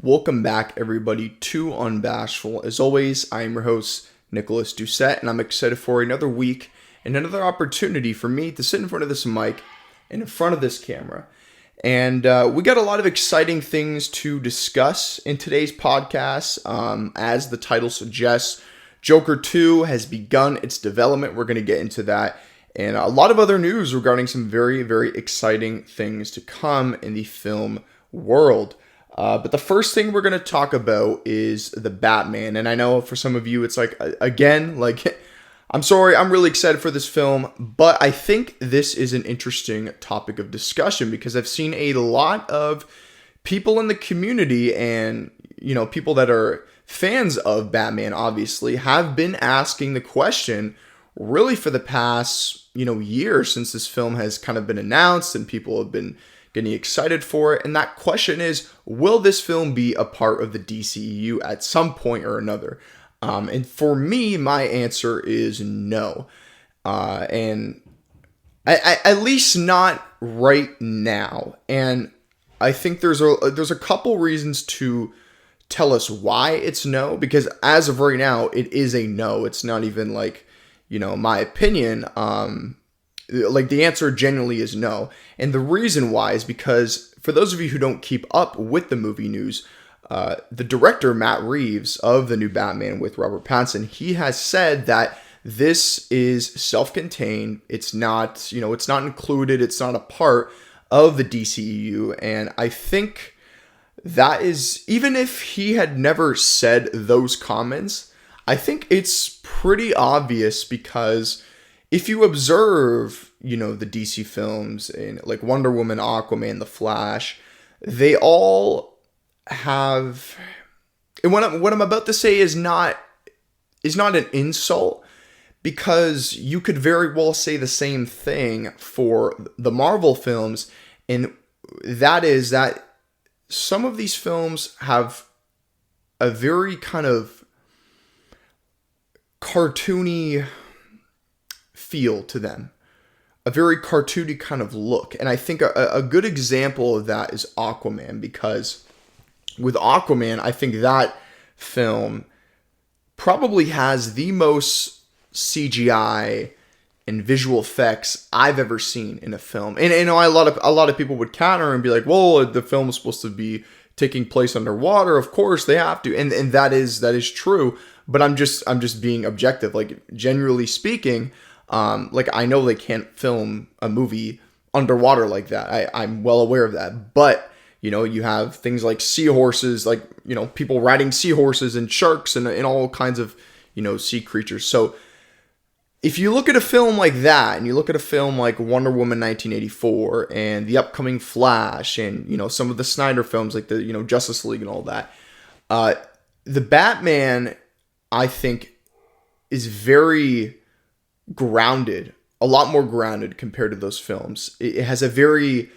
Welcome back, everybody, to Unbashful. As always, I am your host, Nicholas Doucette, and I'm excited for another week and another opportunity for me to sit in front of this mic and in front of this camera. And we got a lot of exciting things to discuss in today's podcast. As the title suggests, Joker 2 has begun its development. We're going to get into that. And a lot of other news regarding some very, very exciting things to come in the film world. But the first thing we're going to talk about is the Batman. And I know for some of you, it's like, again, like, I'm sorry, I'm really excited for this film. But I think this is an interesting topic of discussion because I've seen a lot of people in the community and, you know, people that are fans of Batman, obviously, have been asking the question really for the past, year since this film has kind of been announced and people have been getting excited for it. And that question is, will this film be a part of the D.C.E.U. at some point or another? And for me, my answer is no. And at least not right now. And I think there's a couple reasons to tell us why it's no, because as of right now, it is a no. It's not even like, my opinion. Like the answer genuinely is no. And the reason why is because for those of you who don't keep up with the movie news, the director, Matt Reeves, of the new Batman with Robert Pattinson, he has said that this is self-contained. It's not, it's not included. It's not a part of the DCEU. And I think that is, even if he had never said those comments, I think it's pretty obvious because if you observe, the DC films and like Wonder Woman, Aquaman, The Flash, they all have, and what I'm about to say is not an insult, because you could very well say the same thing for the Marvel films, and that is that some of these films have a very kind of cartoony feel to them, a very cartoony kind of look. And I think a good example of that is Aquaman, because with Aquaman, I think that film probably has the most CGI and visual effects I've ever seen in a film. And a lot of people would counter and be like, well, the film is supposed to be taking place underwater. Of course they have to. And that is true. But I'm just being objective. Like, generally speaking, like, I know they can't film a movie underwater like that. I'm well aware of that. But, you have things like seahorses, like, people riding seahorses and sharks and all kinds of, sea creatures. So if you look at a film like that and you look at a film like Wonder Woman 1984 and the upcoming Flash and, some of the Snyder films like the, Justice League and all that, the Batman, I think, is very grounded, a lot more grounded compared to those films. It has a very,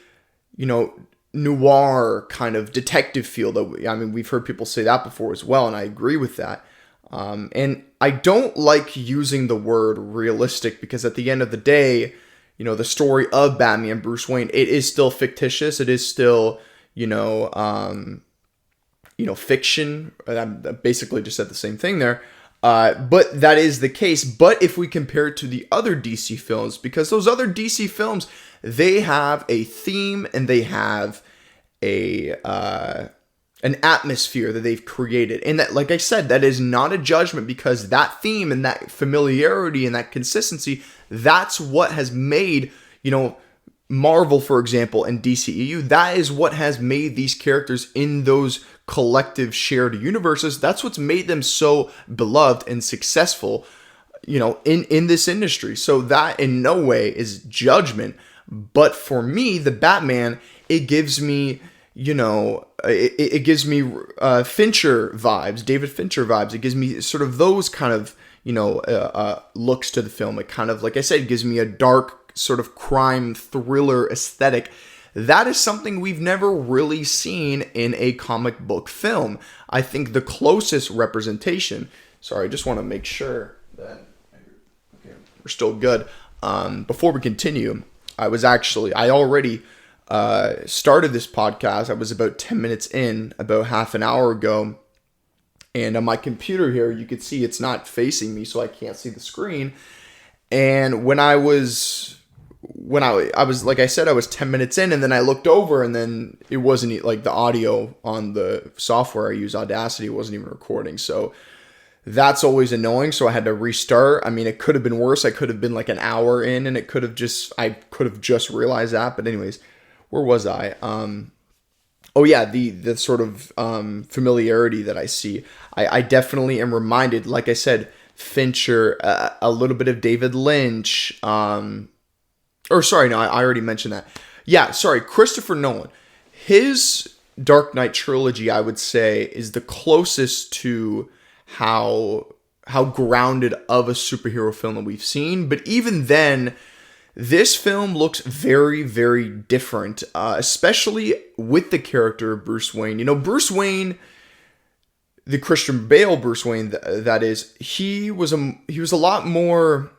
noir kind of detective feel that, we've heard people say that before as well, and I agree with that. And I don't like using the word realistic because at the end of the day, the story of Batman, Bruce Wayne, it is still fictitious. It is still, fiction. I basically just said the same thing there. But that is the case. But if we compare it to the other DC films, because those other DC films, they have a theme and they have an atmosphere that they've created. And that, like I said, that is not a judgment, because that theme and that familiarity and that consistency, that's what has made, Marvel, for example, and DCEU, that is what has made these characters in those collective shared universes. That's what's made them so beloved and successful, in this industry. So that in no way is judgment. But for me, the Batman, it gives me, it gives me Fincher vibes, David Fincher vibes. It gives me sort of those kind of, looks to the film. It kind of, like I said, gives me a dark sort of crime thriller aesthetic. That is something we've never really seen in a comic book film. I think the closest representation, sorry, I just want to make sure that we're still good. Before we continue, I already started this podcast, I was about 10 minutes in, about half an hour ago. And on my computer here, you can see it's not facing me, so I can't see the screen. And when I was like I said, I was 10 minutes in, and then I looked over, and then it wasn't like the audio on the software I use, Audacity, wasn't even recording. So that's always annoying. So I had to restart. I mean, it could have been worse. I could have been like an hour in, and I could have just realized that. But anyways, where was I? Oh yeah, the sort of familiarity that I see. I definitely am reminded, like I said, Fincher, a little bit of David Lynch. I already mentioned that. Yeah, sorry, Christopher Nolan. His Dark Knight trilogy, I would say, is the closest to how grounded of a superhero film that we've seen. But even then, this film looks very, very different, especially with the character of Bruce Wayne. You know, Bruce Wayne, the Christian Bale Bruce Wayne, that is, he was a lot more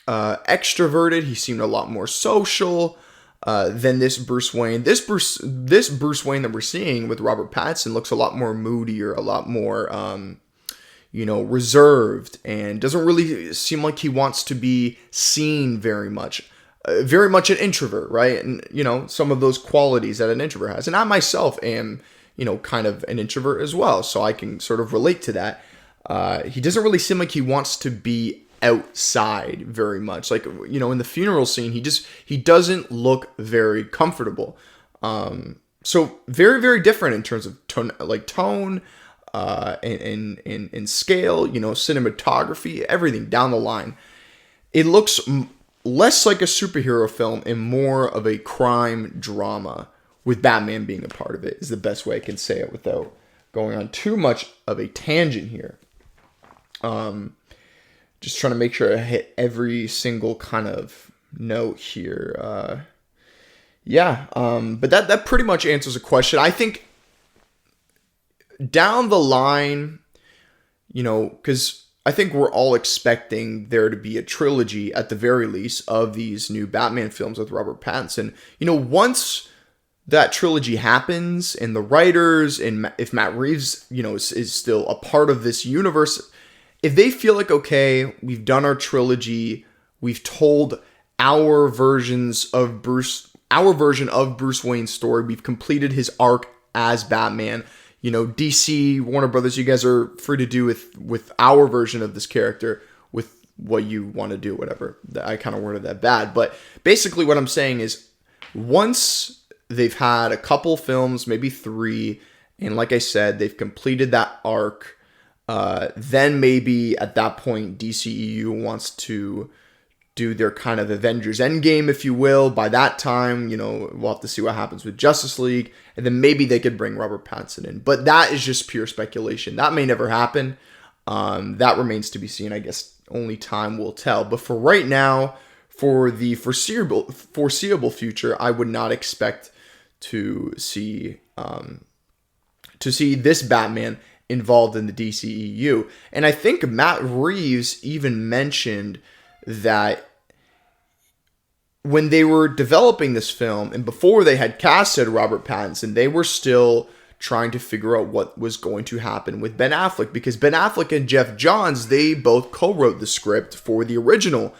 extroverted. He seemed a lot more social than this Bruce Wayne. This Bruce Wayne that we're seeing with Robert Pattinson looks a lot more moodier, a lot more reserved, and doesn't really seem like he wants to be seen very much. Very much an introvert, right? And, some of those qualities that an introvert has. And I myself am, kind of an introvert as well. So I can sort of relate to that. He doesn't really seem like he wants to be outside very much. Like, in the funeral scene, he doesn't look very comfortable. So very, very different in terms of tone, and scale, cinematography, everything down the line. It looks less like a superhero film and more of a crime drama, with Batman being a part of it, is the best way I can say it without going on too much of a tangent here. Just trying to make sure I hit every single kind of note here. But that pretty much answers the question. I think down the line, because I think we're all expecting there to be a trilogy at the very least of these new Batman films with Robert Pattinson. Once that trilogy happens and the writers and if Matt Reeves, is still a part of this universe, if they feel like, okay, we've done our trilogy, we've told our version of Bruce Wayne's story, we've completed his arc as Batman. DC, Warner Brothers, you guys are free to do with our version of this character, with what you want to do, whatever. I kind of worded that bad. But basically what I'm saying is, once they've had a couple films, maybe 3, and like I said, they've completed that arc, then maybe at that point, D.C.E.U. wants to do their kind of Avengers Endgame, if you will. By that time, we'll have to see what happens with Justice League, and then maybe they could bring Robert Pattinson in. But that is just pure speculation. That may never happen. That remains to be seen. I guess only time will tell. But for right now, for the foreseeable future, I would not expect to see this Batman involved in the D.C.E.U. And I think Matt Reeves even mentioned that when they were developing this film and before they had casted Robert Pattinson, they were still trying to figure out what was going to happen with Ben Affleck, because Ben Affleck and Jeff Johns, they both co-wrote the script for the original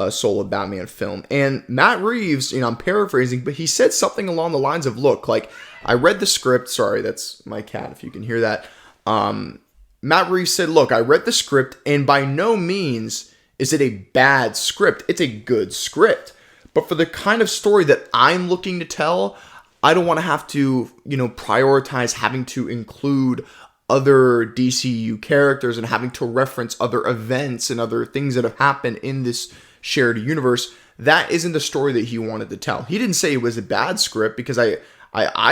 solo Batman film. And Matt Reeves, I'm paraphrasing, but he said something along the lines of, look, like, I read the script. Sorry, that's my cat, if you can hear that. Matt Reeves said, look, I read the script, and by no means is it a bad script. It's a good script. But for the kind of story that I'm looking to tell, I don't want to have to, prioritize having to include other DCU characters and having to reference other events and other things that have happened in this shared universe. That isn't the story that he wanted to tell. He didn't say it was a bad script, because I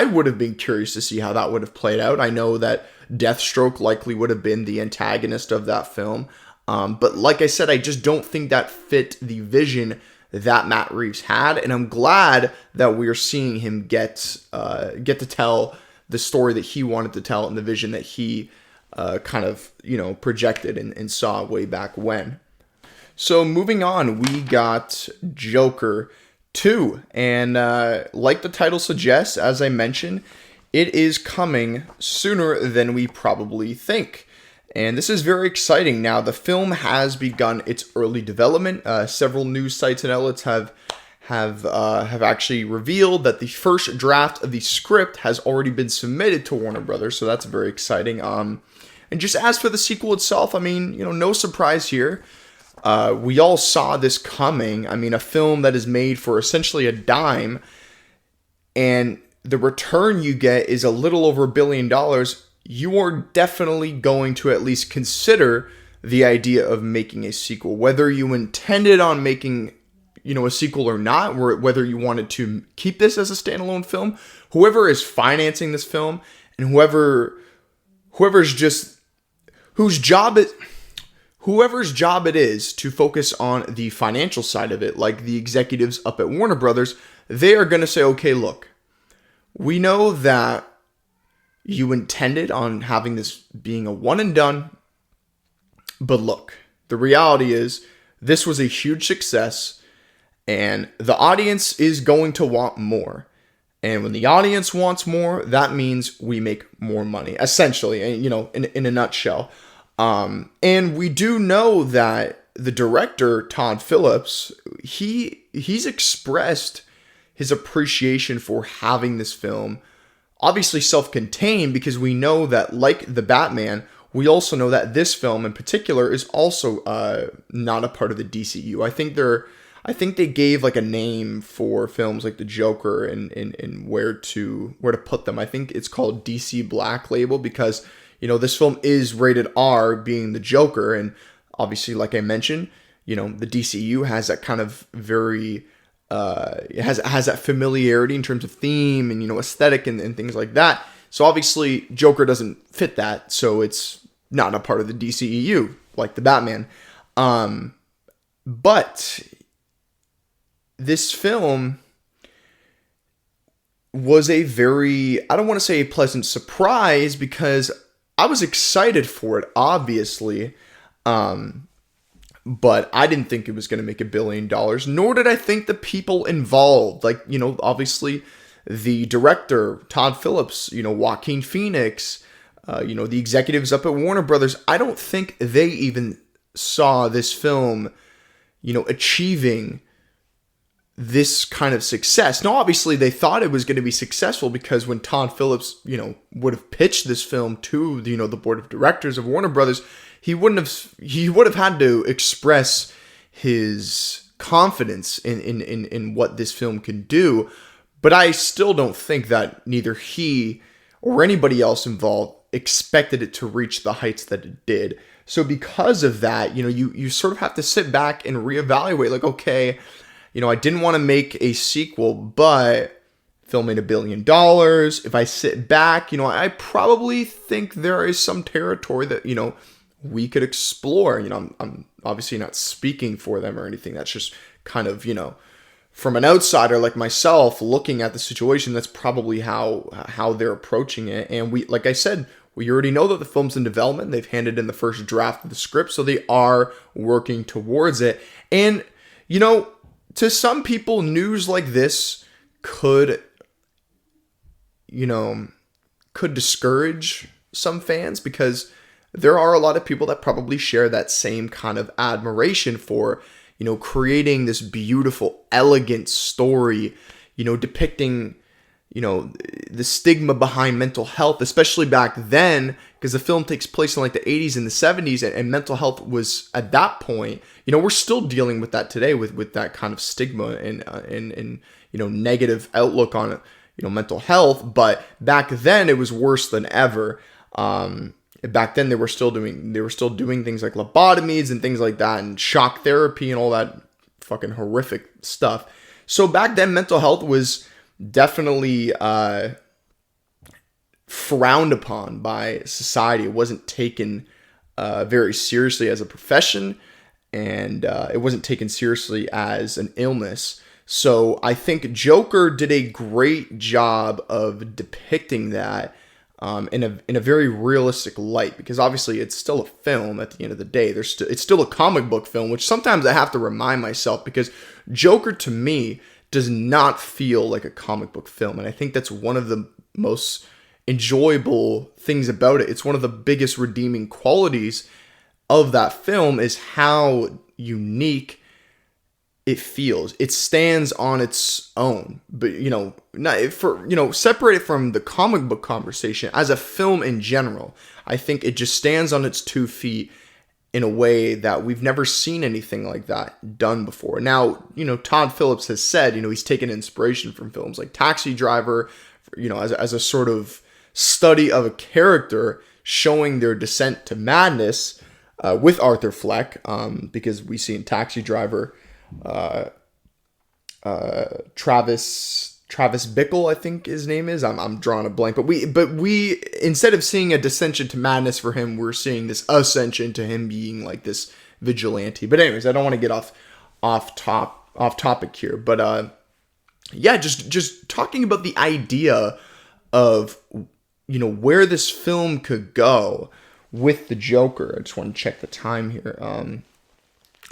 would have been curious to see how that would have played out. I know that Deathstroke likely would have been the antagonist of that film. But like I said, I just don't think that fit the vision that Matt Reeves had. And I'm glad that we're seeing him get to tell the story that he wanted to tell and the vision that he projected and saw way back when. So moving on, we got Joker 2. And like the title suggests, as I mentioned, it is coming sooner than we probably think. And this is very exciting. Now, the film has begun its early development. Several news sites and outlets have actually revealed that the first draft of the script has already been submitted to Warner Brothers, so that's very exciting. And just as for the sequel itself, I mean, no surprise here. We all saw this coming. I mean, a film that is made for essentially a dime, and the return you get is a little over $1 billion. You are definitely going to at least consider the idea of making a sequel, whether you intended on making a sequel or not, or whether you wanted to keep this as a standalone film. Whoever is financing this film, and whoever's job it is to focus on the financial side of it, like the executives up at Warner Brothers, they are going to say, okay, look, we know that you intended on having this being a one and done, but look, the reality is this was a huge success, and the audience is going to want more. And when the audience wants more, that means we make more money, essentially, in a nutshell. And we do know that the director, Todd Phillips, he's expressed his appreciation for having this film, obviously self-contained, because we know that, like the Batman, we also know that this film in particular is also not a part of the D.C.E.U. I think they gave like a name for films like the Joker and where to put them. I think it's called DC Black Label because this film is rated R, being the Joker, and obviously, like I mentioned, the D.C.E.U. has that kind of very has that familiarity in terms of theme and aesthetic and things like that. So obviously, Joker doesn't fit that, so it's not a part of the D.C.E.U. like the Batman. But this film was a very, I don't want to say a pleasant surprise, because I was excited for it, obviously, but I didn't think it was going to make $1 billion, nor did I think the people involved, like, obviously the director, Todd Phillips, Joaquin Phoenix, the executives up at Warner Brothers. I don't think they even saw this film, achieving this kind of success. Now, obviously, they thought it was going to be successful, because when Todd Phillips, would have pitched this film to the board of directors of Warner Brothers, he would have had to express his confidence in what this film can do. But I still don't think that neither he or anybody else involved expected it to reach the heights that it did. So because of that, you sort of have to sit back and reevaluate, like, okay, I didn't want to make a sequel, but film made $1 billion. If I sit back, I probably think there is some territory that, we could explore. I'm obviously not speaking for them or anything. That's just kind of, from an outsider like myself looking at the situation, that's probably how they're approaching it. And like I said, we already know that the film's in development. They've handed in the first draft of the script, so they are working towards it. And, to some people, news like this could discourage some fans, because there are a lot of people that probably share that same kind of admiration for, creating this beautiful, elegant story, depicting, the stigma behind mental health, especially back then, because the film takes place in like the 80s and the 70s, and mental health was at that point, we're still dealing with that today with that kind of stigma and negative outlook on mental health. But back then it was worse than ever. Back then they were still doing things like lobotomies and things like that, and shock therapy and all that fucking horrific stuff. So back then mental health was definitely frowned upon by society. It wasn't taken very seriously as a profession, and it wasn't taken seriously as an illness. So I think Joker did a great job of depicting that in a very realistic light, because obviously it's still a film at the end of the day. It's still a comic book film, which sometimes I have to remind myself, because Joker to me does not feel like a comic book film. And I think that's one of the most enjoyable things about it. It's one of the biggest redeeming qualities of that film is how unique it feels. It stands on its own, but separate it from the comic book conversation as a film in general. I think it just stands on its 2 feet in a way that we've never seen anything like that done before. Now, Todd Phillips has said, he's taken inspiration from films like Taxi Driver, as a sort of study of a character showing their descent to madness with Arthur Fleck, because we see in Taxi Driver, Travis Bickle, I think his name is. I'm drawing a blank, but we instead of seeing a descension to madness for him, we're seeing this ascension to him being like this vigilante. But anyways, I don't want to get off topic here. But just talking about the idea of where this film could go with the Joker. I just want to check the time here.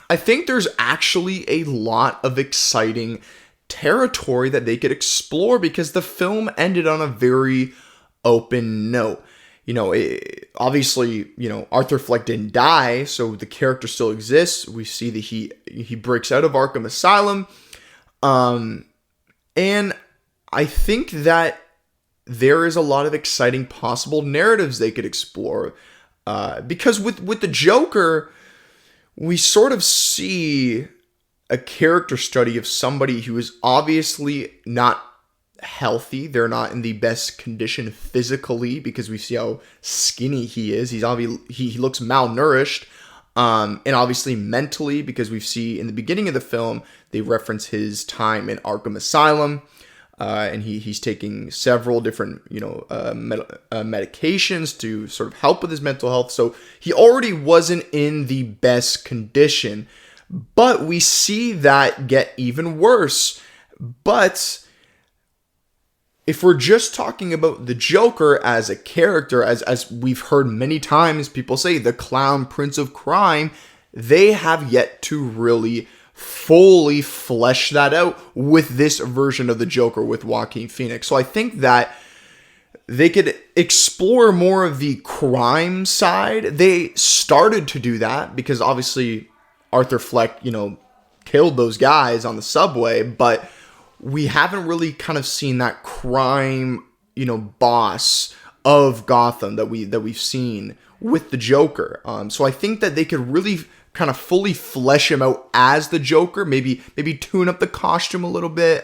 I think there's actually a lot of exciting territory that they could explore because the film ended on a very open note. Obviously, Arthur Fleck didn't die, so the character still exists. We see that he breaks out of Arkham Asylum. And I think that there is a lot of exciting possible narratives they could explore. Because with the Joker, we sort of see a character study of somebody who is obviously not healthy. They're not in the best condition physically because we see how skinny he is. He looks malnourished. And obviously mentally, because we see in the beginning of the film, they reference his time in Arkham Asylum. And he's taking several different, medications to sort of help with his mental health. So he already wasn't in the best condition. But we see that get even worse. But if we're just talking about the Joker as a character, as we've heard many times people say, the clown prince of crime, they have yet to really fully flesh that out with this version of the Joker with Joaquin Phoenix. So I think that they could explore more of the crime side. They started to do that because obviously Arthur Fleck, killed those guys on the subway, but we haven't really kind of seen that crime, boss of Gotham that we've seen with the Joker. So I think that they could really kind of fully flesh him out as the Joker, maybe tune up the costume a little bit,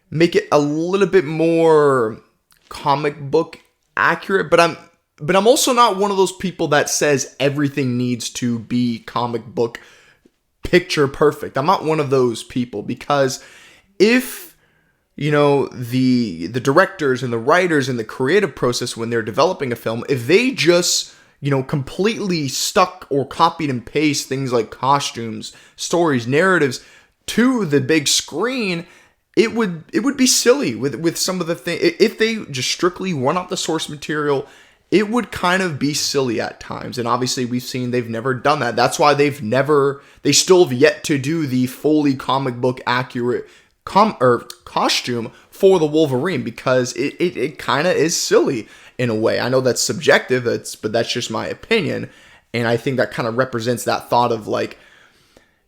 make it a little bit more comic book accurate, but I'm also not one of those people that says everything needs to be comic book picture perfect. I'm not one of those people because if the directors and the writers and the creative process when they're developing a film, if they just completely stuck or copied and paste things like costumes, stories, narratives to the big screen, it would be silly with some of the things. If they just strictly run off the source material, it would kind of be silly at times. And obviously we've seen they've never done that. That's why they still have yet to do the fully comic book accurate costume for the Wolverine because it kind of is silly in a way. I know that's subjective, but that's just my opinion. And I think that kind of represents that thought of like,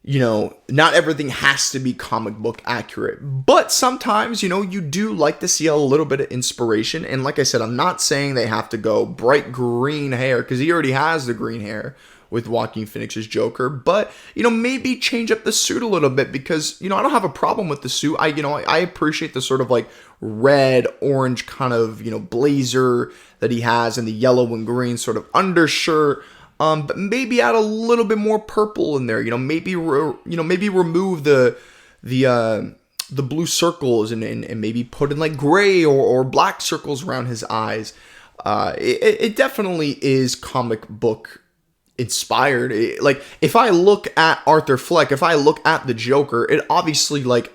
not everything has to be comic book accurate, but sometimes, you do like to see a little bit of inspiration. And like I said, I'm not saying they have to go bright green hair because he already has the green hair with Joaquin Phoenix's Joker, but maybe change up the suit a little bit because I don't have a problem with the suit. I appreciate the sort of like red orange kind of blazer that he has and the yellow and green sort of undershirt. But maybe add a little bit more purple in there. Maybe remove the blue circles and maybe put in like gray or black circles around his eyes. It definitely is comic book inspired. Like if I look at Arthur Fleck, if I look at the Joker, it obviously like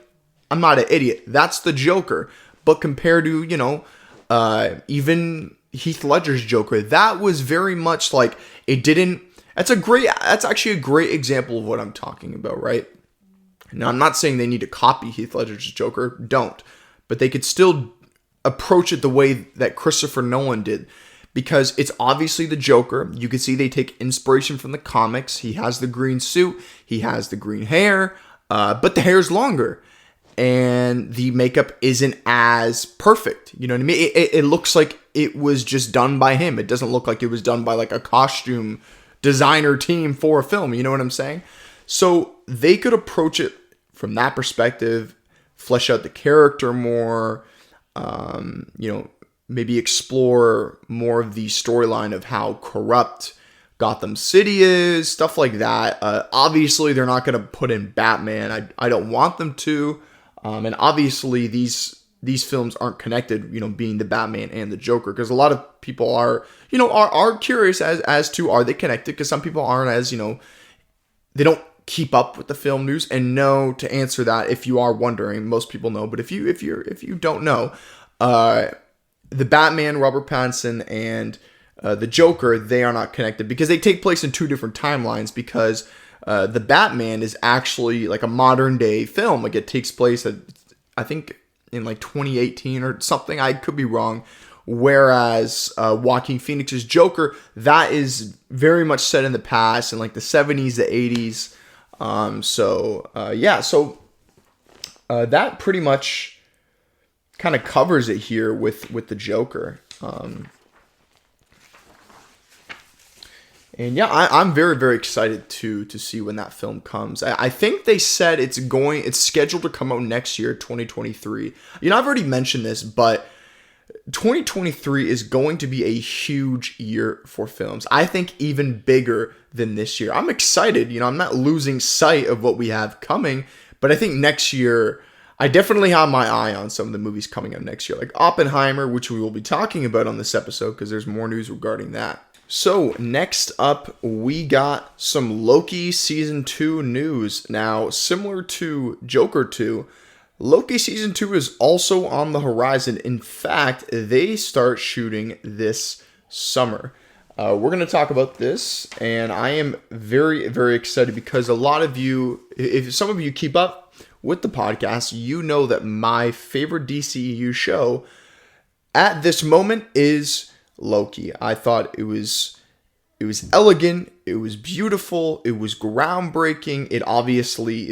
I'm not an idiot. That's the Joker. But compared to even Heath Ledger's Joker, that was very much like it didn't. That's actually a great example of what I'm talking about, right? Now, I'm not saying they need to copy Heath Ledger's Joker. Don't. But they could still approach it the way that Christopher Nolan did. Because it's obviously the Joker. You can see they take inspiration from the comics. He has the green suit. He has the green hair. But the hair's longer. And the makeup isn't as perfect. You know what I mean? It looks like it was just done by him. It doesn't look like it was done by like a costume designer team for a film. You know what I'm saying? So they could approach it from that perspective, flesh out the character more, maybe explore more of the storyline of how corrupt Gotham City is, stuff like that. Obviously, they're not going to put in Batman. I don't want them to. And obviously, these films aren't connected, being the Batman and the Joker, because a lot of people are curious as to, are they connected? Because some people aren't as, they don't keep up with the film news. And no, to answer that, if you are wondering, most people know, but if you don't know, the Batman, Robert Pattinson, and the Joker, they are not connected because they take place in two different timelines, because the Batman is actually like a modern day film. Like, it takes place I think in like 2018 or something. I could be wrong. Whereas Joaquin Phoenix's Joker, that is very much set in the past, in like the 70s, the 80s. So that pretty much kind of covers it here with the Joker. And yeah, I'm very, very excited to see when that film comes. I think they said it's scheduled to come out next year, 2023. I've already mentioned this, but 2023 is going to be a huge year for films. I think even bigger than this year. I'm excited. I'm not losing sight of what we have coming, but I think next year, I definitely have my eye on some of the movies coming out next year, like Oppenheimer, which we will be talking about on this episode because there's more news regarding that. So next up, we got some Loki Season 2 news. Now, similar to Joker 2, Loki Season 2 is also on the horizon. In fact, they start shooting this summer. We're going to talk about this, and I am very, very excited because a lot of you, if some of you keep up with the podcast, you know that my favorite D.C.E.U show at this moment is Loki. I thought it was elegant, it was beautiful, it was groundbreaking. It obviously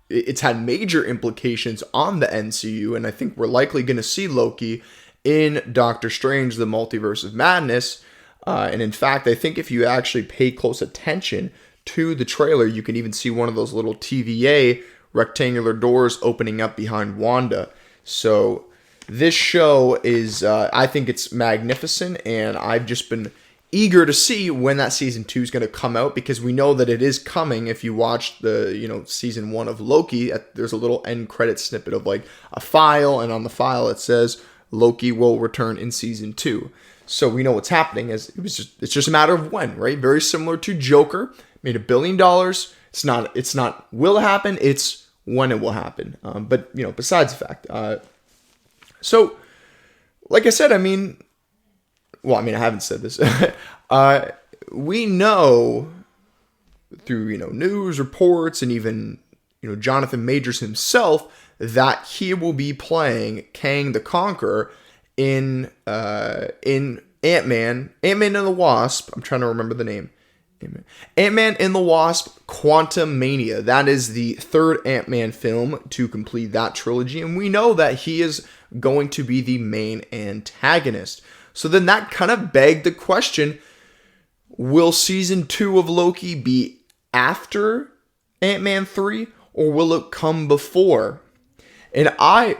it's had major implications on the MCU, and I think we're likely going to see Loki in Doctor Strange: The Multiverse of Madness. And in fact, I think if you actually pay close attention to the trailer, you can even see one of those little TVA rectangular doors opening up behind Wanda. So this show is, I think it's magnificent, and I've just been eager to see when that season 2 is going to come out, because we know that it is coming. If you watch the, season 1 of Loki, there's a little end credit snippet of like a file, and on the file it says Loki will return in season 2. So we know what's happening. It's just a matter of when, right? Very similar to Joker, made $1 billion. It's not will it happen, it's when it will happen. But besides the fact, so like I said, I haven't said this. We know through, news reports and even, Jonathan Majors himself, that he will be playing Kang the Conqueror in Ant-Man and the Wasp. I'm trying to remember the name. Ant-Man and the Wasp: Quantumania. That is the third Ant-Man film to complete that trilogy, and we know that he is going to be the main antagonist. So then that kind of begged the question, will season 2 of Loki be after Ant-Man 3, or will it come before? And I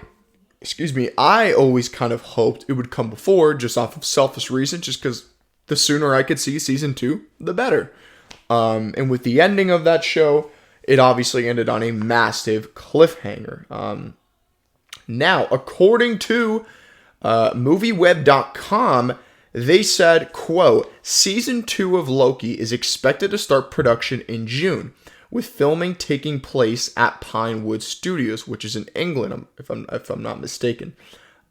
always kind of hoped it would come before, just off of selfish reasons, just because the sooner I could see season 2, the better. And with the ending of that show, it obviously ended on a massive cliffhanger. Now, according to MovieWeb.com, they said, quote, season 2 of Loki is expected to start production in June, with filming taking place at Pinewood Studios, which is in England, if I'm not mistaken.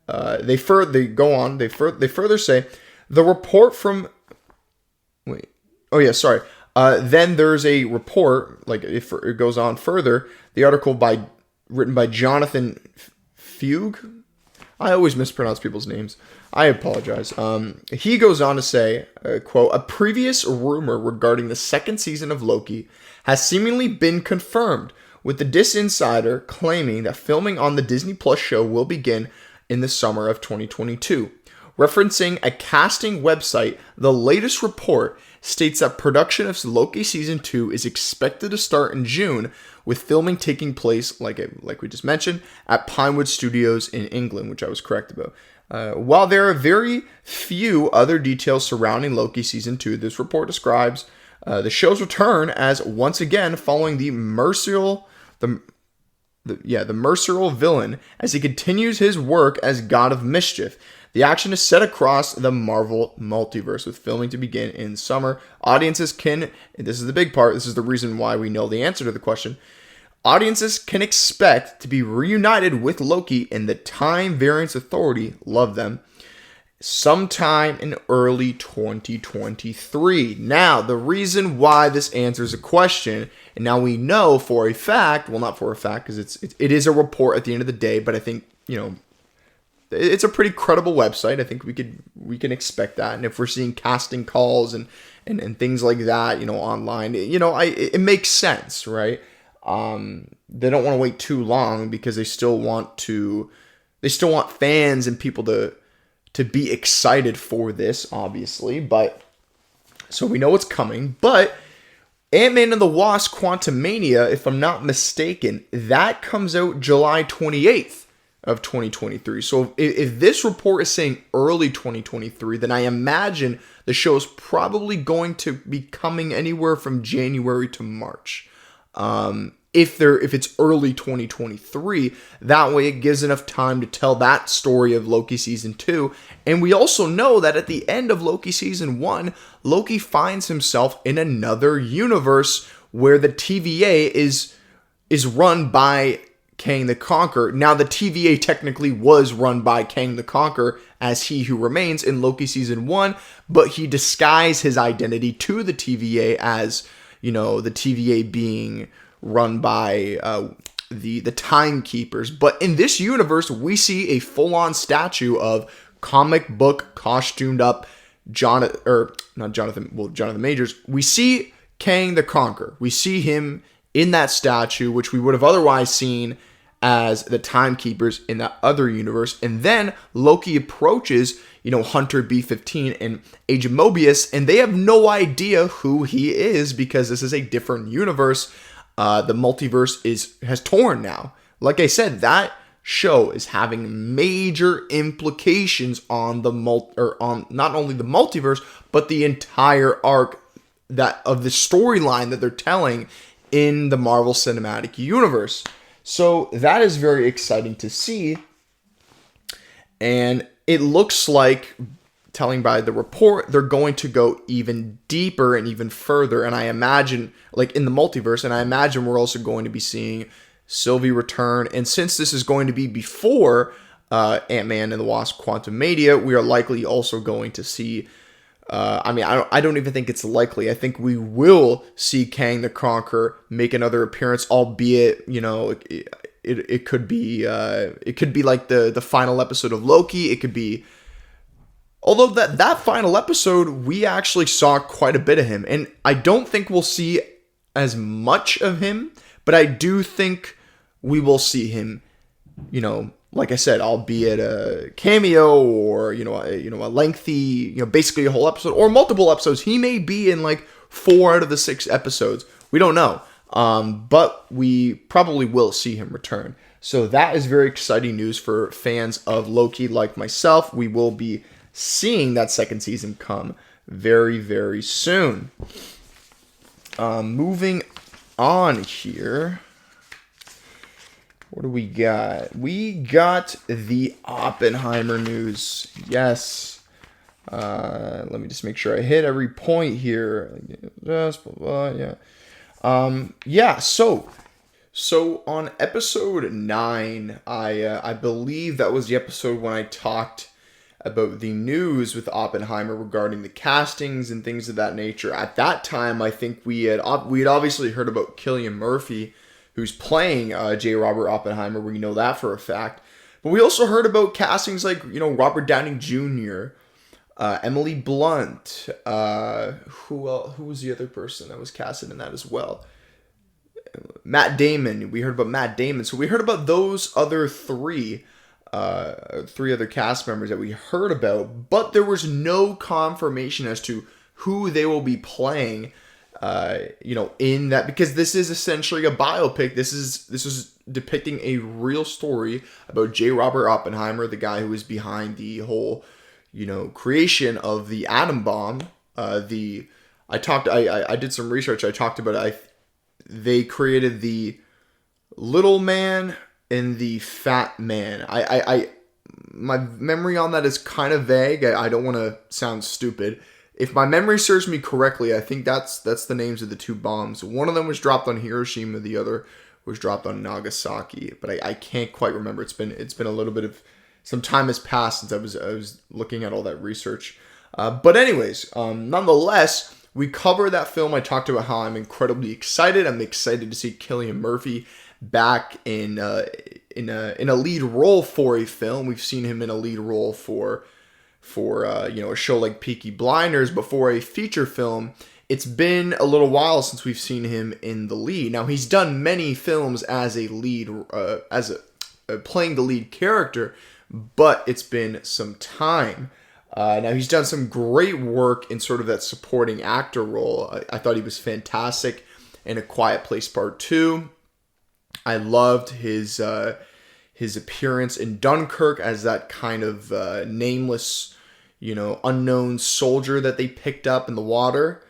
They further say the report from Then there's a report, like if it goes on further, the article written by Jonathan Fugue. I always mispronounce people's names. I apologize. He goes on to say, quote, "A previous rumor regarding the second season of Loki has seemingly been confirmed, with the Dis Insider claiming that filming on the Disney Plus show will begin in the summer of 2022. Referencing a casting website, the latest report states that production of Loki Season 2 is expected to start in June, with filming taking place, like we just mentioned, at Pinewood Studios in England," which I was correct about. While there are very few other details surrounding Loki Season 2, this report describes the show's return as, once again, following the mercurial villain as he continues his work as God of Mischief. The action is set across the Marvel multiverse, with filming to begin in summer. Audiences can, and this is the big part, this is the reason why we know the answer to the question, audiences can expect to be reunited with Loki in the Time Variance Authority, love them, sometime in early 2023. Now, the reason why this answers a question, and now we know for a fact, well, not for a fact, because it is a report at the end of the day, but I think, it's a pretty credible website. I think we can expect that. And if we're seeing casting calls and things like that, online, it makes sense, right? They don't want to wait too long because they still want fans and people to be excited for this, obviously. But so we know it's coming. But Ant-Man and the Wasp: Quantumania, if I'm not mistaken, that comes out July 28th. Of 2023. So if this report is saying early 2023, then I imagine the show is probably going to be coming anywhere from January to March. If it's early 2023, that way it gives enough time to tell that story of Loki Season 2. And we also know that at the end of Loki Season 1, Loki finds himself in another universe where the TVA is run by Kang the Conqueror. Now, the TVA technically was run by Kang the Conqueror as He Who Remains in Loki Season 1, but he disguised his identity to the TVA as, the TVA being run by the Timekeepers. But in this universe, we see a full-on statue of comic book costumed up Jonathan Majors. We see Kang the Conqueror. We see him in that statue, which we would have otherwise seen as the Timekeepers in that other universe. And then Loki approaches, Hunter B-15 and Agent Mobius, and they have no idea who he is because this is a different universe. The multiverse has torn now. Like I said, that show is having major implications on on not only the multiverse, but the entire arc of the storyline that they're telling in the Marvel Cinematic Universe. So that is very exciting to see. And it looks like, telling by the report, they're going to go even deeper and even further. And I imagine, like in the multiverse, and I imagine we're also going to be seeing Sylvie return. And since this is going to be before Ant-Man and the Wasp: Quantumania, we are likely also going to see I don't even think it's likely. I think we will see Kang the Conqueror make another appearance, albeit, it could be like the final episode of Loki. It could be, although that final episode, we actually saw quite a bit of him, and I don't think we'll see as much of him, but I do think we will see him, like I said, albeit a cameo or, a lengthy, basically a whole episode or multiple episodes. He may be in like 4 out of the 6 episodes. We don't know. But we probably will see him return. So that is very exciting news for fans of Loki like myself. We will be seeing that second season come very, very soon. Moving on here. What do we got? We got the Oppenheimer news. Yes. Let me just make sure I hit every point here. Yeah. So on episode 9, I believe that was the episode when I talked about the news with Oppenheimer regarding the castings and things of that nature. At that time, I think we had obviously heard about Cillian Murphy, who's playing J. Robert Oppenheimer. We know that for a fact. But we also heard about castings like, Robert Downey Jr., Emily Blunt. Who was the other person that was casted in that as well? Matt Damon. We heard about Matt Damon. So we heard about those other three other cast members that we heard about, but there was no confirmation as to who they will be playing, in that, because this is essentially a biopic. This is depicting a real story about J. Robert Oppenheimer, the guy who was behind the whole, creation of the atom bomb. I did some research. I talked about it. They created the little man and the fat man. My memory on that is kind of vague. I don't want to sound stupid. If my memory serves me correctly, I think that's the names of the two bombs. One of them was dropped on Hiroshima, the other was dropped on Nagasaki. But I can't quite remember. It's been a little bit of some time has passed since I was looking at all that research. But anyways, nonetheless, we cover that film. I talked about how I'm incredibly excited. I'm excited to see Cillian Murphy back in a lead role for a film. We've seen him in a lead role for a show like Peaky Blinders, but for a feature film, it's been a little while since we've seen him in the lead. Now, he's done many films as a lead, playing the lead character, but it's been some time. Now, he's done some great work in sort of that supporting actor role. I thought he was fantastic in A Quiet Place Part 2. I loved his appearance in Dunkirk as that kind of nameless, unknown soldier that they picked up in the water.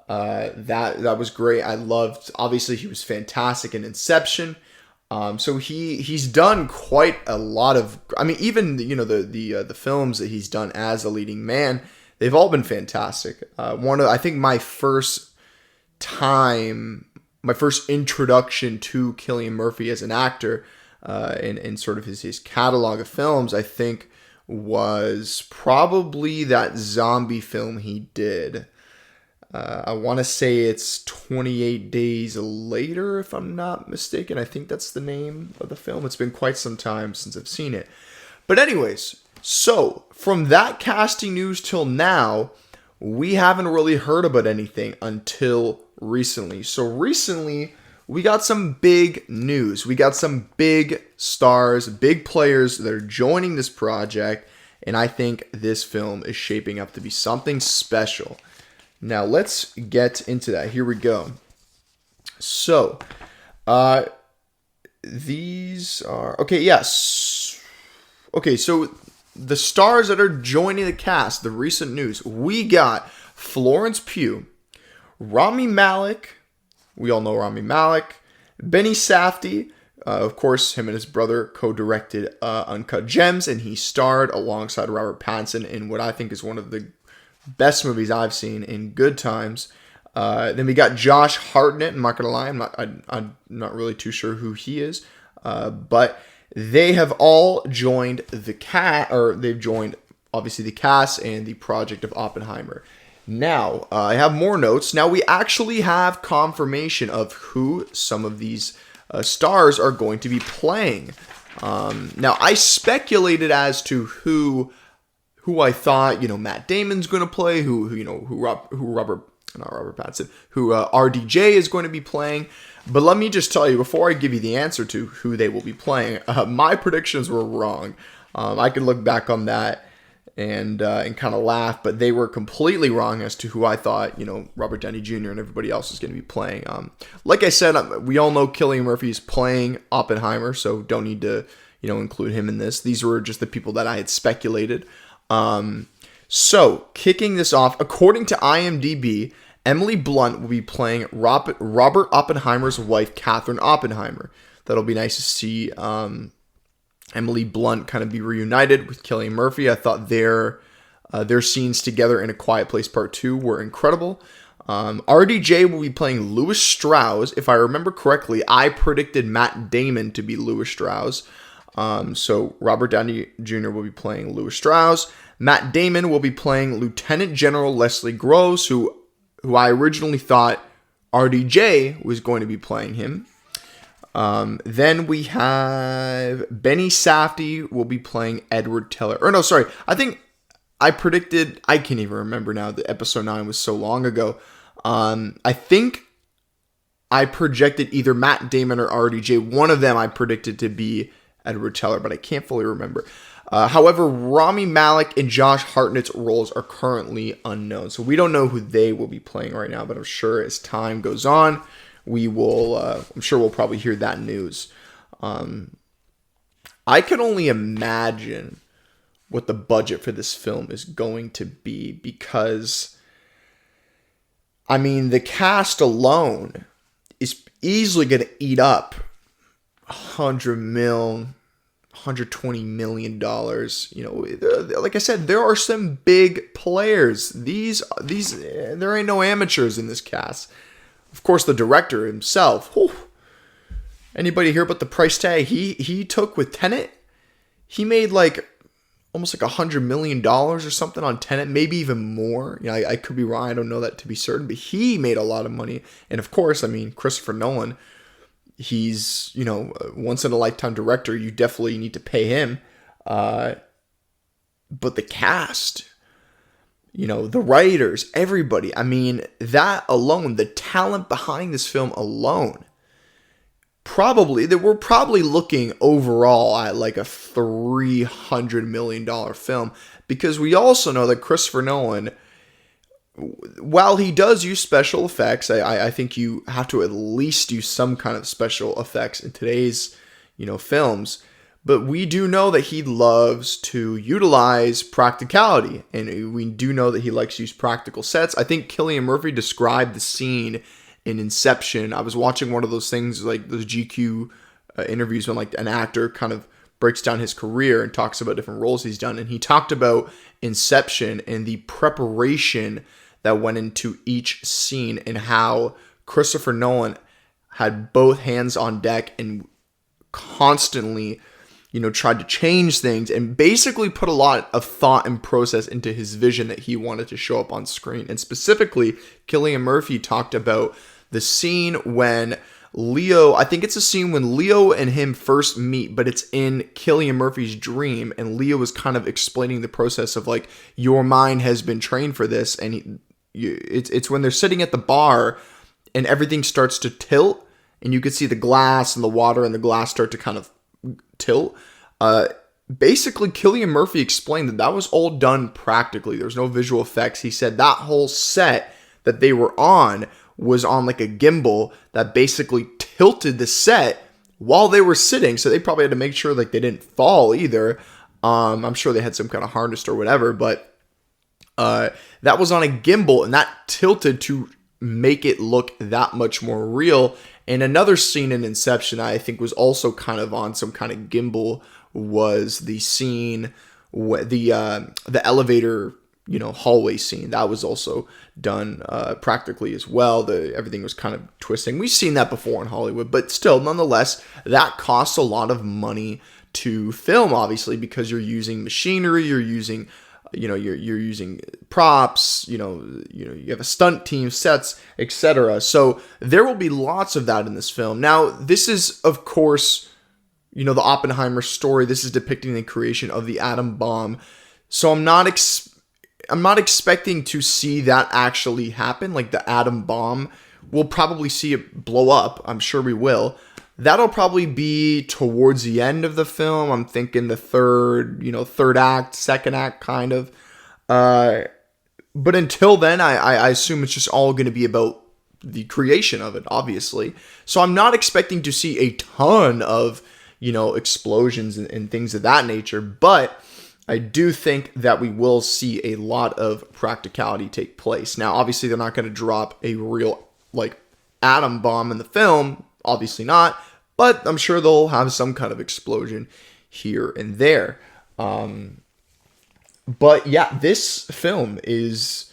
That was great. I loved, obviously, he was fantastic in Inception. So he's done quite a lot of, even the films that he's done as a leading man, they've all been fantastic. I think my first introduction to Cillian Murphy as an actor, in sort of his catalog of films, I think was probably that zombie film he did. I want to say it's 28 Days Later, if I'm not mistaken. I think that's the name of the film. It's been quite some time since I've seen it. But anyways, so from that casting news till now, we haven't really heard about anything until recently. So recently, we got some big news. We got some big stars, big players that are joining this project, and I think this film is shaping up to be something special. Now, let's get into that. Here we go. So, these are... Okay, yes. Okay, so the stars that are joining the cast, the recent news. We got Florence Pugh, Rami Malek. We all know Rami Malek. Benny Safdie. Of course, him and his brother co-directed Uncut Gems, and he starred alongside Robert Pattinson in what I think is one of the best movies I've seen, in Good Times. Then we got Josh Hartnett. I'm not gonna lie, I'm not really too sure who he is, but they have all joined they've joined obviously the cast and the project of Oppenheimer. Now, I have more notes. Now we actually have confirmation of who some of these stars are going to be playing. Now I speculated as to who I thought, Matt Damon's going to play, who RDJ is going to be playing. But let me just tell you, before I give you the answer to who they will be playing, my predictions were wrong. I could look back on that and kind of laugh, but they were completely wrong as to who I thought, Robert Downey Jr. and everybody else is going to be playing. Like I said, we all know Cillian Murphy is playing Oppenheimer, so don't need to, include him in this. These were just the people that I had speculated. So, kicking this off, according to IMDb, Emily Blunt will be playing Robert Oppenheimer's wife, Katherine Oppenheimer. That'll be nice to see Emily Blunt kind of be reunited with Cillian Murphy. I thought their scenes together in A Quiet Place Part 2 were incredible. RDJ will be playing Louis Strauss. If I remember correctly, I predicted Matt Damon to be Louis Strauss. So Robert Downey Jr. will be playing Louis Strauss. Matt Damon will be playing Lieutenant General Leslie Gross, who I originally thought RDJ was going to be playing him. Then we have Benny Safdie will be playing Edward Teller. Or no, sorry. I think I predicted, I can't even remember now, the episode 9 was so long ago. I think I projected either Matt Damon or RDJ. One of them I predicted to be Edward Teller, but I can't fully remember. However, Rami Malek and Josh Hartnett's roles are currently unknown. So we don't know who they will be playing right now, but I'm sure as time goes on, we will, I'm sure we'll probably hear that news. I can only imagine what the budget for this film is going to be because, I mean, the cast alone is easily going to eat up $100 million, $120 million. Like I said, there are some big players. These there ain't no amateurs in this cast. Of course, the director himself. Whew, anybody hear about the price tag he took with Tenet? He made almost $100 million or something on Tenet, maybe even more. I could be wrong. I don't know that to be certain, but he made a lot of money. And of course, I mean, Christopher Nolan, he's, once in a lifetime director. You definitely need to pay him. But the cast, the writers, everybody, I mean, that alone, the talent behind this film alone, we're probably looking overall at like a $300 million film, because we also know that Christopher Nolan, while he does use special effects, I think you have to at least use some kind of special effects in today's, films. But we do know that he loves to utilize practicality, and we do know that he likes to use practical sets. I think Cillian Murphy described the scene in Inception. I was watching one of those things, like those GQ interviews when an actor kind of breaks down his career and talks about different roles he's done. And he talked about Inception and the preparation that went into each scene and how Christopher Nolan had both hands on deck and constantly, tried to change things and basically put a lot of thought and process into his vision that he wanted to show up on screen. And specifically, Cillian Murphy talked about the scene when Leo, I think it's a scene when Leo and him first meet, but it's in Cillian Murphy's dream, and Leo is kind of explaining the process of your mind has been trained for this, and it's when they're sitting at the bar and everything starts to tilt, and you can see the glass and the water and the glass start to kind of tilt. Basically, Cillian Murphy explained that was all done practically. There's no visual effects. He said that whole set that they were on was on a gimbal that basically tilted the set while they were sitting. So they probably had to make sure they didn't fall either. I'm sure they had some kind of harness or whatever, but that was on a gimbal, and that tilted to make it look that much more real. And another scene in Inception I think was also kind of on some kind of gimbal was the scene, the elevator, hallway scene. That was also done practically as well. Everything was kind of twisting. We've seen that before in Hollywood, but still, nonetheless, that costs a lot of money to film, obviously, because you're using machinery, you're using you're using props, you have a stunt team, sets, etc. So there will be lots of that in this film. Now, this is, of course, the Oppenheimer story. This is depicting the creation of the atom bomb. So I'm not expecting to see that actually happen. The atom bomb, we'll probably see it blow up. I'm sure we will. That'll probably be towards the end of the film. I'm thinking the third act, second act kind of. But until then, I assume it's just all going to be about the creation of it, obviously. So I'm not expecting to see a ton of, explosions and things of that nature. But I do think that we will see a lot of practicality take place. Now, obviously, they're not going to drop a real, atom bomb in the film. Obviously not. But I'm sure they'll have some kind of explosion here and there. But yeah, this film is,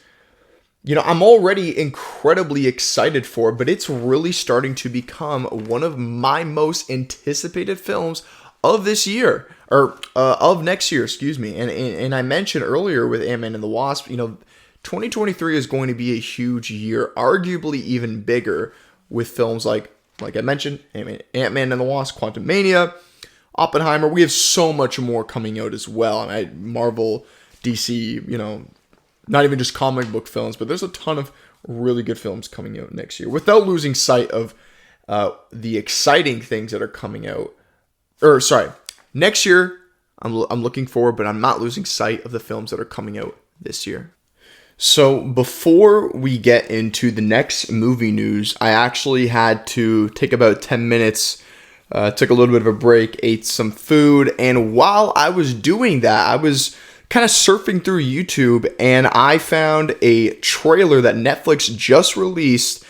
I'm already incredibly excited for it, but it's really starting to become one of my most anticipated films of this year, or of next year, excuse me. And I mentioned earlier with Ant-Man and the Wasp, 2023 is going to be a huge year, arguably even bigger, with films like I mentioned, Ant-Man and the Wasp, Quantumania, Oppenheimer. We have so much more coming out as well. Marvel, DC, not even just comic book films, but there's a ton of really good films coming out next year, without losing sight of the exciting things that are coming out. Next year, I'm looking forward, but I'm not losing sight of the films that are coming out this year. So before we get into the next movie news, I actually had to take about 10 minutes, took a little bit of a break, ate some food, and while I was doing that, I was kind of surfing through YouTube, and I found a trailer that Netflix just released,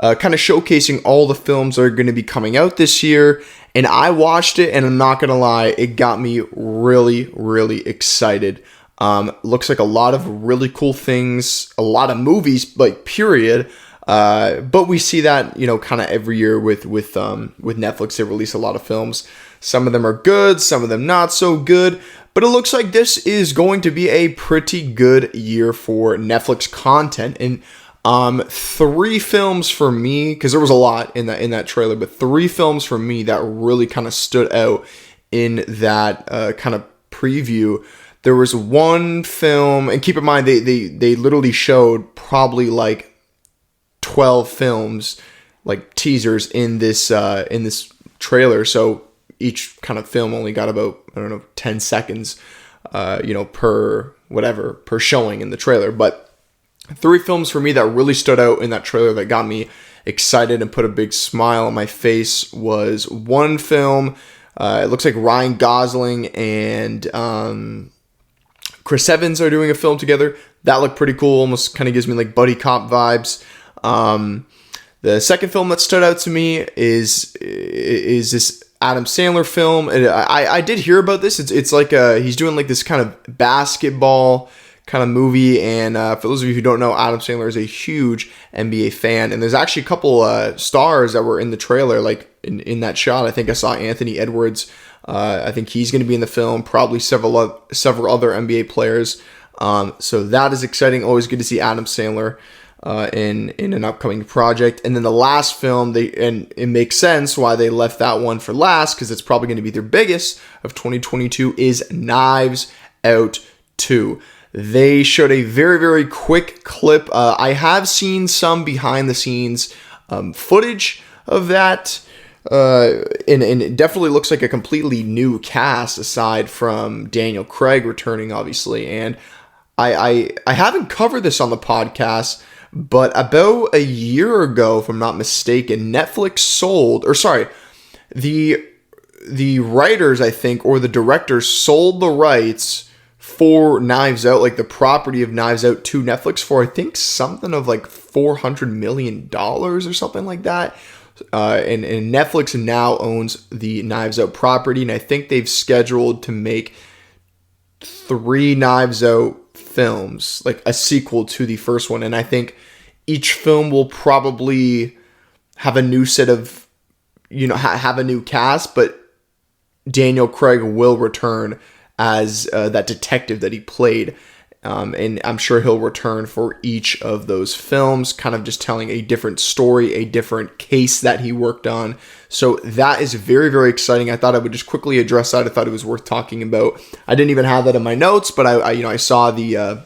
kind of showcasing all the films that are going to be coming out this year. And I watched it, and I'm not going to lie, it got me really, really excited. Looks like a lot of really cool things, a lot of movies, period. But we see that, kind of every year with Netflix. They release a lot of films. Some of them are good, some of them not so good. But it looks like this is going to be a pretty good year for Netflix content. And 3 films for me, because there was a lot in that trailer, but 3 films for me that really kind of stood out in that kind of preview. There was one film, and keep in mind they literally showed probably like 12 films, like teasers in this trailer. So each kind of film only got about 10 seconds, per showing in the trailer. But 3 films for me that really stood out in that trailer that got me excited and put a big smile on my face was one film. It looks like Ryan Gosling and Chris Evans are doing a film together. That looked pretty cool. Almost kind of gives me like buddy cop vibes. The second film that stood out to me is this Adam Sandler film. And I did hear about this. It's like he's doing like this kind of basketball kind of movie. And for those of you who don't know, Adam Sandler is a huge NBA fan. And there's actually a couple stars that were in the trailer, like in that shot. I think I saw Anthony Edwards. I think he's going to be in the film. Probably several other NBA players. So that is exciting. Always good to see Adam Sandler in an upcoming project. And then the last film, and it makes sense why they left that one for last, because it's probably going to be their biggest of 2022, is Knives Out 2. They showed a very, very quick clip. I have seen some behind the scenes footage of that. And it definitely looks like a completely new cast aside from Daniel Craig returning, obviously. And I haven't covered this on the podcast, but about a year ago, if I'm not mistaken, Netflix sold, the writers, I think, or the directors sold the rights for Knives Out, like the property of Knives Out, to Netflix for, I think, something of like $400 million or something like that. And Netflix now owns the Knives Out property, and I think they've scheduled to make 3 Knives Out films, like a sequel to the first one. And I think each film will probably have a new set of, have a new cast, but Daniel Craig will return as that detective that he played. And I'm sure he'll return for each of those films, kind of just telling a different story, a different case that he worked on. So that is very, very exciting. I thought I would just quickly address that. I thought it was worth talking about. I didn't even have that in my notes, but I saw I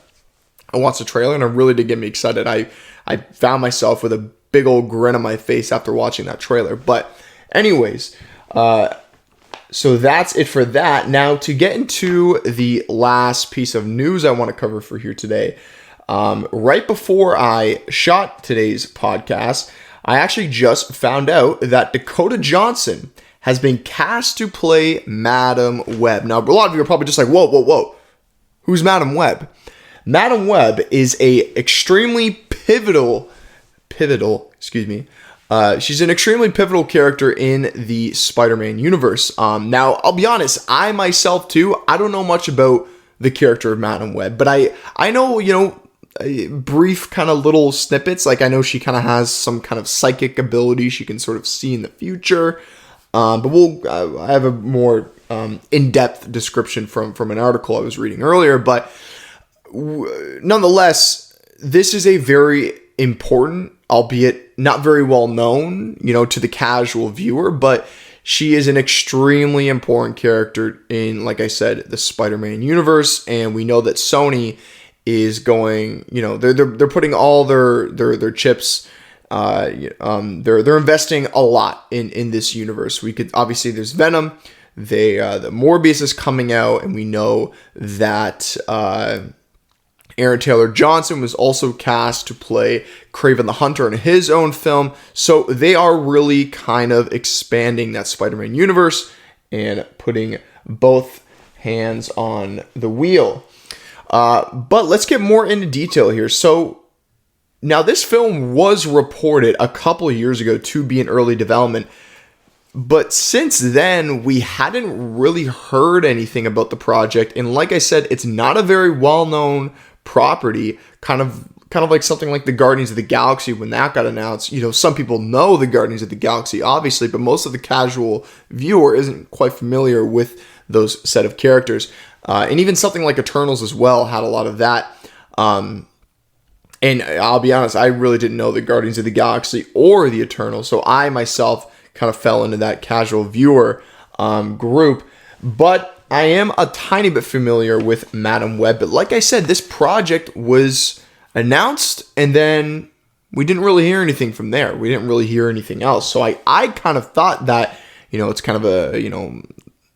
watched the trailer, and it really did get me excited. I found myself with a big old grin on my face after watching that trailer. But anyways, so that's it for that. Now, to get into the last piece of news I want to cover for here today, right before I shot today's podcast, I actually just found out that Dakota Johnson has been cast to play Madam Web. Now, a lot of you are probably just like, whoa. Who's Madam Web? Madam Web is a extremely pivotal, she's an extremely pivotal character in the Spider-Man universe. Now, I'll be honest, I myself too, I don't know much about the character of Madam Web, but I know, brief kind of little snippets. Like, I know she kind of has some kind of psychic ability she can sort of see in the future. But I have a more in-depth description from an article I was reading earlier. But nonetheless, this is a very important, albeit not very well known, to the casual viewer, but she is an extremely important character in, like I said, the Spider-Man universe. And we know that Sony is going, they're putting all their chips. They're investing a lot in this universe. We could obviously, there's Venom. The Morbius is coming out, and we know that Aaron Taylor Johnson was also cast to play Kraven the Hunter in his own film. So they are really kind of expanding that Spider-Man universe and putting both hands on the wheel. But let's get more into detail here. So now this film was reported a couple of years ago to be in early development. But since then, we hadn't really heard anything about the project. And like I said, it's not a very well-known property, kind of like something like the Guardians of the Galaxy when that got announced. Some people know the Guardians of the Galaxy, obviously, but most of the casual viewer isn't quite familiar with those set of characters. And even something like Eternals as well had a lot of that. And I'll be honest, I really didn't know the Guardians of the Galaxy or the Eternals, so I myself kind of fell into that casual viewer group. But I am a tiny bit familiar with Madam Web. But like I said, this project was announced, and then we didn't really hear anything from there. We didn't really hear anything else. So I kind of thought that, it's kind of a,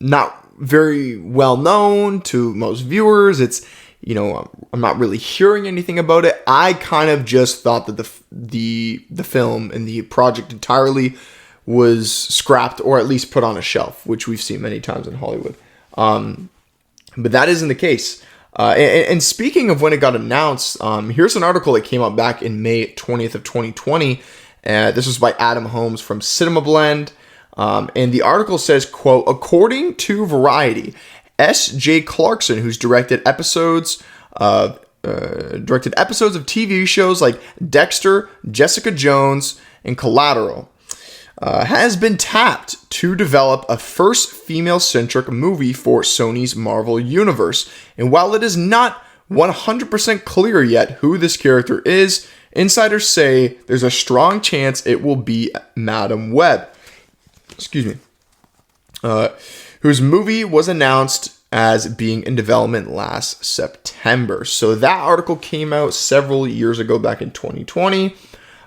not very well known to most viewers. It's, I'm not really hearing anything about it. I kind of just thought that the film and the project entirely was scrapped, or at least put on a shelf, which we've seen many times in Hollywood. But that isn't the case. And speaking of when it got announced, here's an article that came out back in May 20th of 2020. This was by Adam Holmes from Cinema Blend. And the article says, quote, according to Variety, S.J. Clarkson, who's directed episodes of TV shows like Dexter, Jessica Jones, and Collateral, has been tapped to develop a first female-centric movie for Sony's Marvel Universe. And while it is not 100% clear yet who this character is, insiders say there's a strong chance it will be Madam Web. Whose movie was announced as being in development last September. So that article came out several years ago, back in 2020.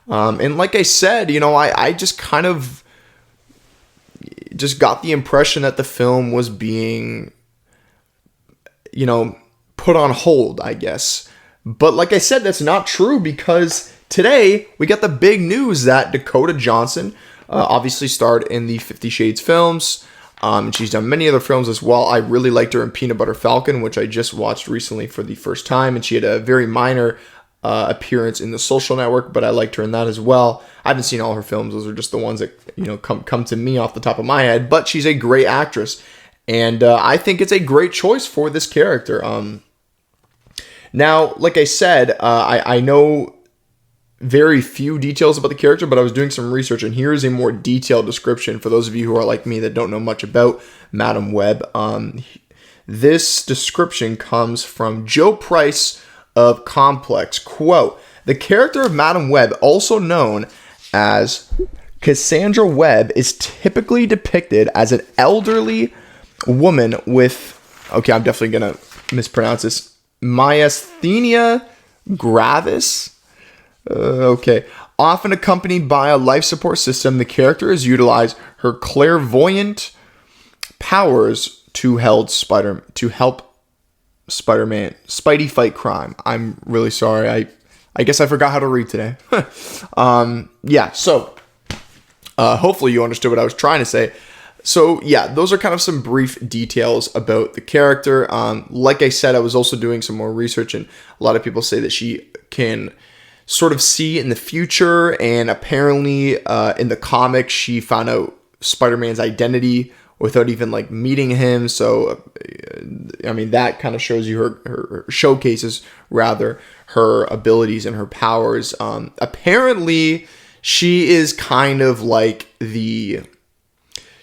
And like I said, I just kind of just got the impression that the film was being, put on hold, I guess. But like I said, that's not true, because today we got the big news that Dakota Johnson obviously starred in the 50 Shades films. She's done many other films as well. I really liked her in Peanut Butter Falcon, which I just watched recently for the first time, and she had a very minor appearance in The Social Network, but I liked her in that as well. I haven't seen all her films; those are just the ones that come to me off the top of my head. But she's a great actress, and I think it's a great choice for this character. Now, like I said, I know very few details about the character, but I was doing some research, and here's a more detailed description for those of you who are like me that don't know much about Madam Web. This description comes from Joe Price of Complex. Quote, the character of Madam Web, also known as Cassandra Webb, is typically depicted as an elderly woman with, okay, I'm definitely going to mispronounce this, myasthenia gravis. Often accompanied by a life support system, the character has utilized her clairvoyant powers to help Spider-Man Spidey fight crime. I'm really sorry. I guess I forgot how to read today. So hopefully you understood what I was trying to say. So yeah, those are kind of some brief details about the character. Like I said, I was also doing some more research, and a lot of people say that she can sort of see in the future, and apparently in the comics she found out Spider-Man's identity without even meeting him. So I mean, that kind of shows you her showcases rather her abilities and her powers. Apparently she is kind of like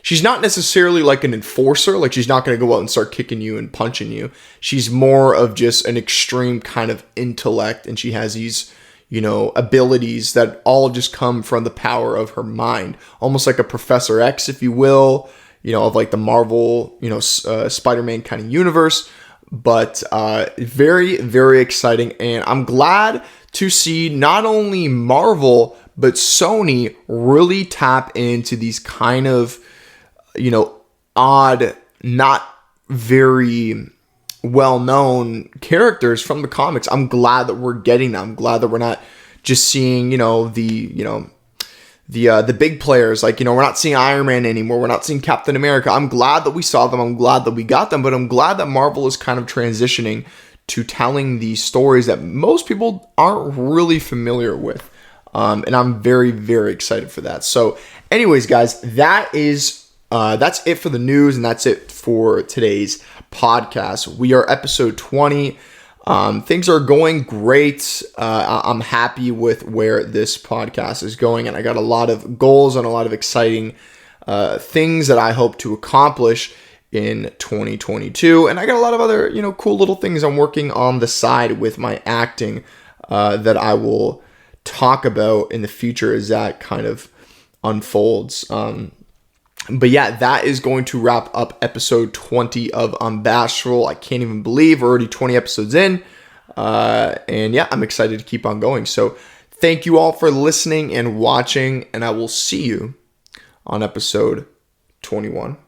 she's not necessarily like an enforcer. Like, she's not going to go out and start kicking you and punching you. She's more of just an extreme kind of intellect, and she has these, abilities that all just come from the power of her mind. Almost like a Professor X, if you will, of like the Marvel, Spider-Man kind of universe. But very, very exciting. And I'm glad to see not only Marvel, but Sony really tap into these kind of, odd, not very well-known characters from the comics. I'm glad that we're getting them. I'm glad that we're not just seeing, the big players. Like, we're not seeing Iron Man anymore. We're not seeing Captain America. I'm glad that we saw them. I'm glad that we got them. But I'm glad that Marvel is kind of transitioning to telling these stories that most people aren't really familiar with. And I'm very, very excited for that. So anyways, guys, that's it for the news, and that's it for today's podcast. We are episode 20. Things are going great. I'm happy with where this podcast is going, and I got a lot of goals and a lot of exciting things that I hope to accomplish in 2022. And I got a lot of other, cool little things I'm working on the side with my acting that I will talk about in the future as that kind of unfolds. But yeah, that is going to wrap up episode 20 of Unbashful. I can't even believe we're already 20 episodes in. And yeah, I'm excited to keep on going. So thank you all for listening and watching, and I will see you on episode 21.